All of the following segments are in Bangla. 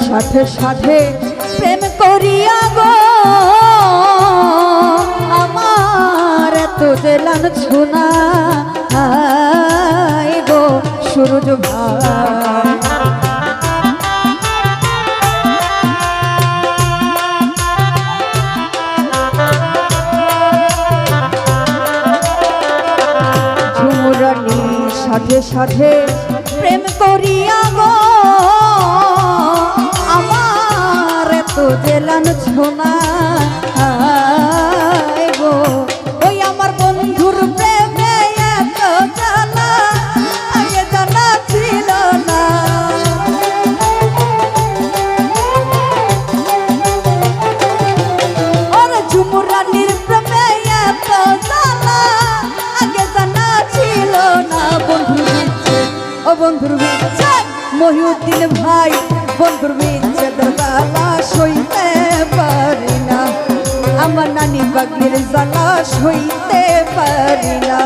সাথে সাথে প্রেম করিয়া গো আমার এত জেলান ছোনা গো সূরজ ভাই সাথে সাথে প্রেম করিয়া গো আমার এত জেলান ছোনা গো ওই আমার বন্ধুর প্রেমে এত জ্বালা আগে জানা ছিল না ওরে ঝুমুরানির প্রেমে এত জ্বালা আগে জানা ছিল না ও বন্ধুর বিচ্ছেদ মহিউদ্দিন ভাই বন্ধুর বিচ্ছেদের জ্বালা সইতে পারি না আমার নানি বাগির জ্বালা সইতে পারি না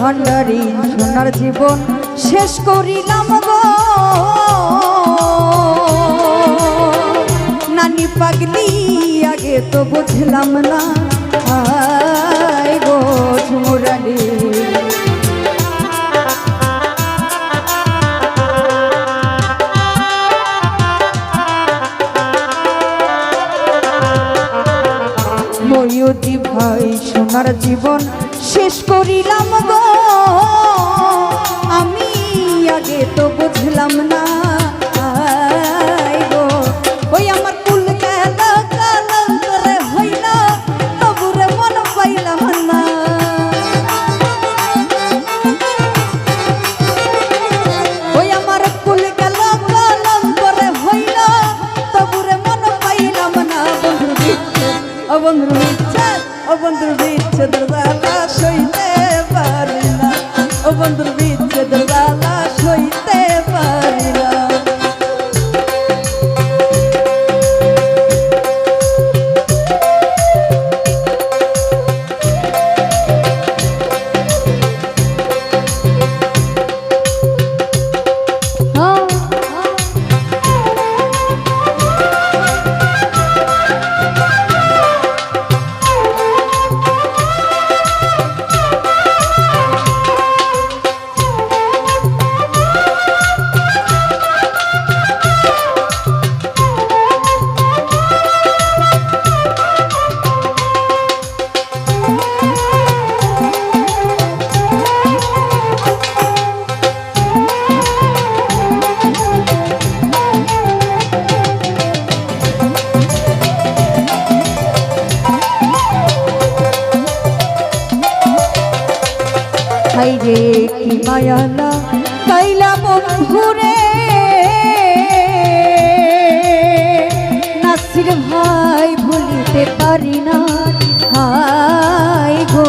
ভান্ডারি সোনার জীবন শেষ করিলাম গো নানি পাগলি আগে তো বুঝলাম না গো ঝুমুরানি ময়ূরী ভাই সোনার জীবন শেষ করিলাম গো আমি আগে তো বুঝলাম না গো ওই আমার কুল গেল কালন্তরে হইল তবুরে মন পাইলাম না ওই আমার কুল গেল কালন্তরে হইল তবুরে মন পাইলাম না বন্ধুর বিচ্ছেদ ও বন্ধুর বিচ্ছেদ ও বন্ধুর বিচ্ছেদের জ্বালা সইতে পারি না ও বন্ধুর বিচ্ছেদের জ্বালা সইতে পারি না হাই রে কি মায়ালা পাইলা বন্ধুরে নাসির ভাই ভুলিতে পারি না হাই গো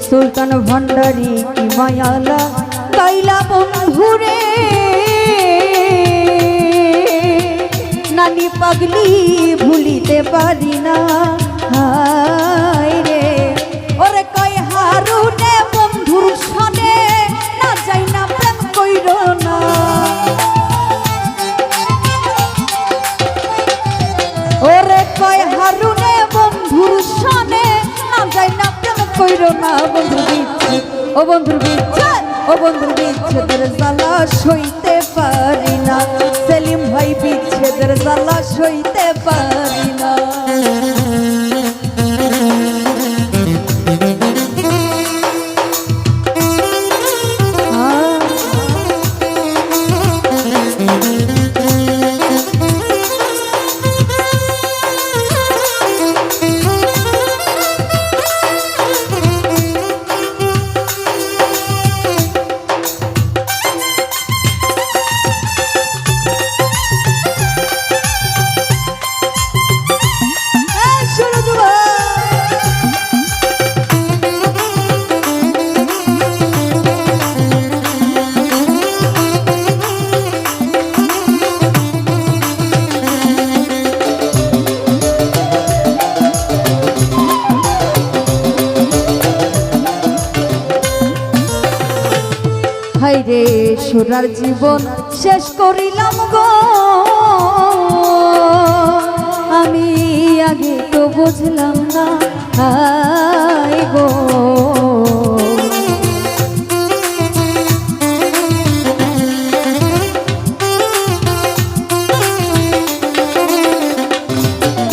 সুলতান ভান্ডারি কি মায়ালা পাইলা বন্ধুরে নানি পাগলি ভুলিতে পারি না হায় রে ওরে কয় হারুনে বন্ধুর সনে না যাই না প্রেম কইরো না ওরে কয় হারুনে বন্ধুর সনে না যাই না প্রেম কইরো না বন্ধুর বিচ্ছেদ ও বন্ধুর বিচ্ছেদ ও বন্ধুর বিচ্ছেদের জ্বালা সইতে পারি না সেলিম ভাই বিচ্ছেদের জ্বালা সইতে পারি না হাইরে সোনার জীবন শেষ করিলাম গো আমি আগে তো বুঝলাম না হাই গো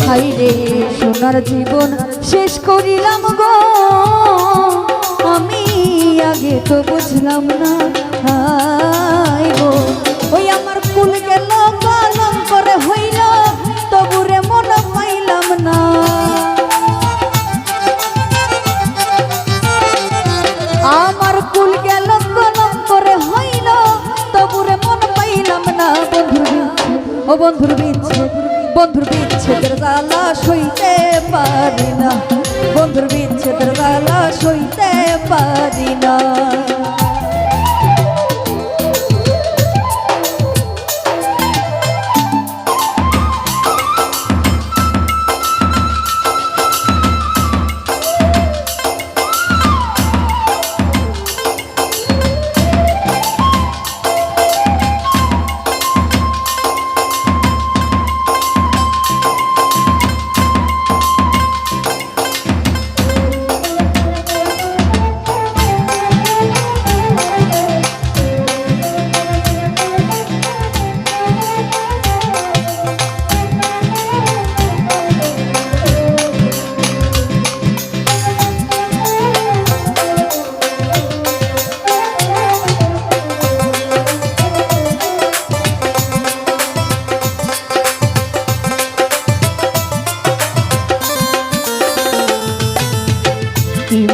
হাইরে সোনার জীবন শেষ করিলাম গো আমি আগে তো বুঝলাম না হাই গো ওই আমার কুল গেল পালন করে হইল তবুরে মন পাইলাম না আমার কুল গেল পালন করে হইল তবুরে মন পাইলাম না বন্ধুর বিচ্ছেদ বন্ধুর বিচ্ছেদের জ্বালা সইতে পারি না বন্ধুর বিচ্ছেদের জ্বালা সইতে পারি না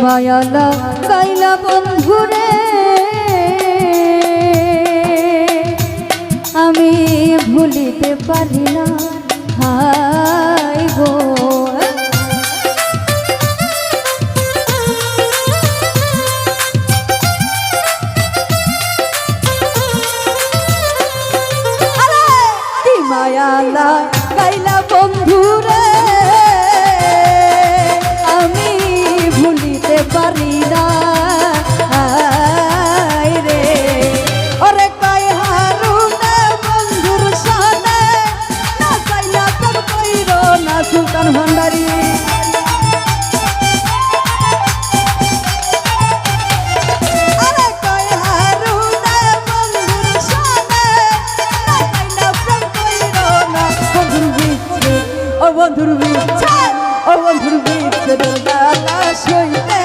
মায়ালা গাইলা বন্ধুরে আমি ভুলিতে পারি না হাই গো মায়ালা গাইলা বন্ধুরে আমি ভুলিতে পারি না রে ওরে কয় হারুনে বন্ধুর সানে না চাইলা তোর কইর না সুলতান ভান্ডারি বন্ধুর বিচ্ছেদ ও বন্ধুর বিচ্ছেদের জ্বালা সইতে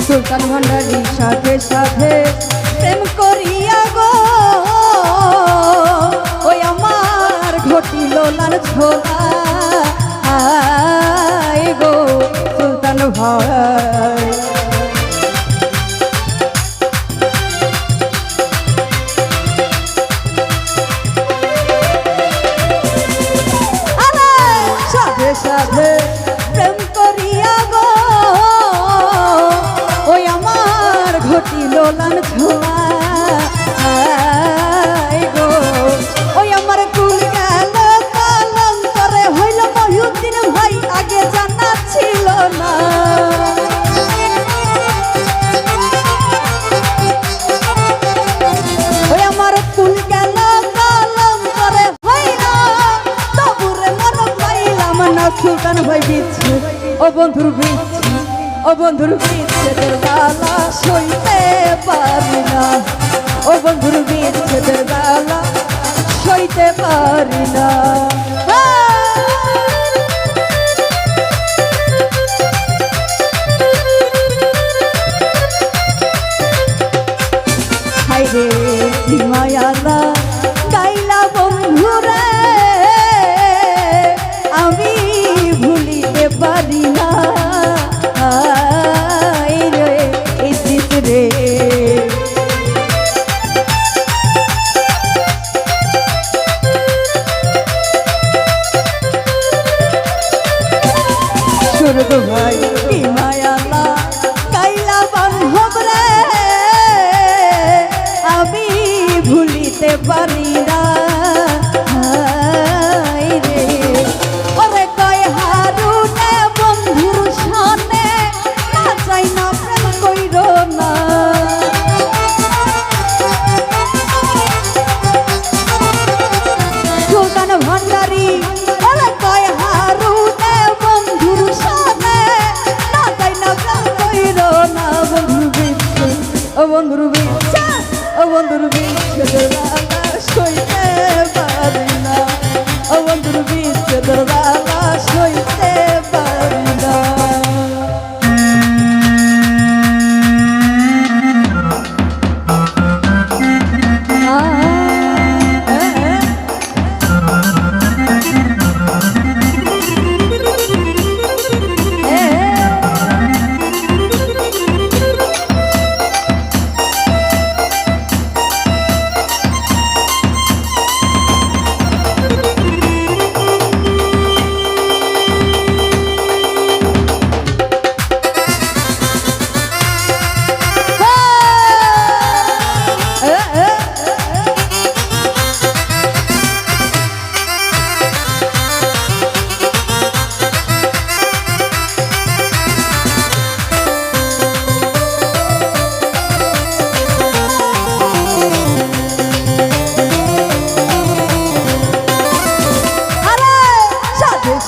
সুলতান ভান্ডারি সাথে সাথে প্রেম করিয়া গো ওই আমার ঘটিল লাল ছোলা আয় গো সুলতান ভাই সাথে সাথে প্রেম করিয়া গো ওই আমার ঘটিল লাল ছোলা গো ওই আমার কুল গেল পালন করে হইল মহিউদ্দিন ভাই আগে জানা ছিল না ওই আমার কুল গেল পালন করে হইল তবুরে মন পাইলাম না সুলতান ভাই বিচ্ছে ও বন্ধুর বিচ্ছে ও বন্ধুর বিচ্ছেদের জ্বালা সইতে পারি না ও বন্ধুর বিচ্ছেদের জ্বালা সইতে পারি না হায়রে কি মায়ালা গাইলা বন্ধুরে আমি ভুলিতে পারি না রে সুরগ ভাই কি মায়ালা গাইলা বান্ধব রে আমি ভুলিতে পারি না রে ওরে কয় হারুনে বন্ধুর সামনে না চাই না প্রেম কইর না সুলতান ভান্ডারি ওরে কয় হারুনে বন্ধুর সামনে না চাই না প্রেম কইর না বন্ধুর বিচ্ছে ও বন্ধুর বিচ্ছে ও বন্ধুর বিচ্ছে সইতে পারি না ও বন্ধুর বিচ্ছে দরবালা সইতে পারি না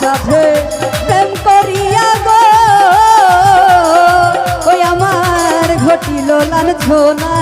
সাথে প্রেম করিয়া গো ওই আমার ঘটিল লাল ছোলা